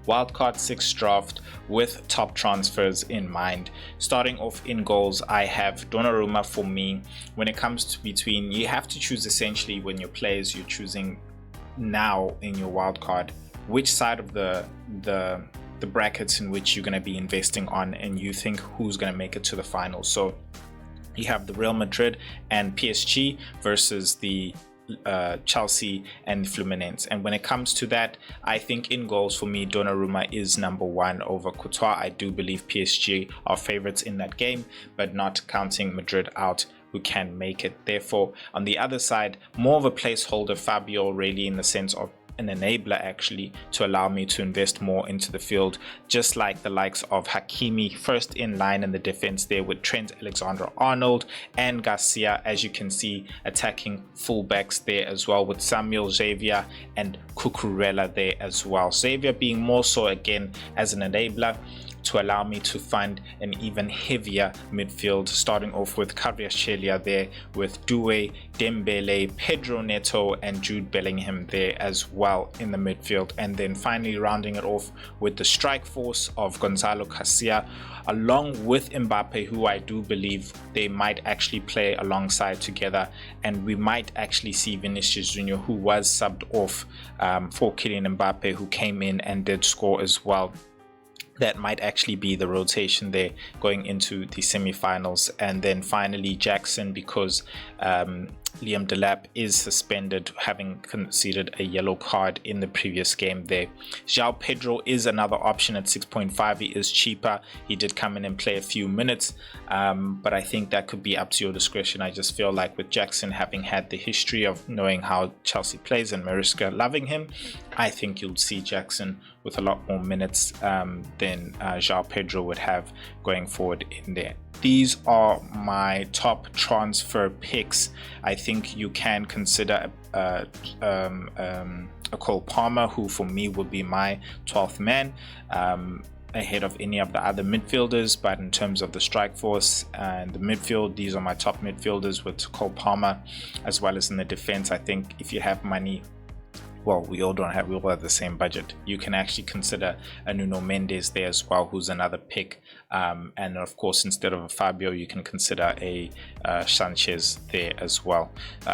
Wildcard 6 draft with top transfers in mind. Starting off in goals, I have Donnarumma. For me, when it comes to between, you have to choose essentially when your players you're choosing now in your wildcard, which side of the brackets in which you're going to be investing on, and you think who's going to make it to the final. So you have the Real Madrid and PSG versus the Chelsea and Fluminense. And when it comes to that, I think in goals for me, Donnarumma is number one over Courtois. I do believe PSG are favorites in that game, but not counting Madrid out, who can make it. Therefore, on the other side, more of a placeholder, Fabio, really in the sense of an enabler actually, to allow me to invest more into the field, just like the likes of Hakimi, first in line in the defense there with Trent Alexander-Arnold and Garcia, as you can see, attacking fullbacks there as well, with Samuel, Xavier and Cucurella there as well. Xavier being more so again as an enabler to allow me to find an even heavier midfield, starting off with Kvaratskhelia there, with Doué, Dembele, Pedro Neto and Jude Bellingham there as well in the midfield, and then finally rounding it off with the strike force of Gonzalo Casilla along with Mbappe, who I do believe they might actually play alongside together, and we might actually see Vinicius Junior, who was subbed off for Kylian Mbappe, who came in and did score as well. That might actually be the rotation there going into the semi-finals. And then finally Jackson, because Liam Delap is suspended, having conceded a yellow card in the previous game there. João Pedro is another option at 6.5. He is cheaper. He did come in and play a few minutes, but I think that could be up to your discretion. I just feel like with Jackson having had the history of knowing how Chelsea plays and Mariska loving him, I think you'll see Jackson with a lot more minutes than João Pedro would have going forward in there. These are my top transfer picks. I think you can consider a Cole Palmer, who for me would be my 12th man, ahead of any of the other midfielders. But in terms of the strike force and the midfield, these are my top midfielders, with Cole Palmer, as well as in the defense. I think if you have money, well, we all have the same budget, you can actually consider a Nuno Mendes there as well, who's another pick. And of course, instead of a Fabio, you can consider a Sanchez there as well.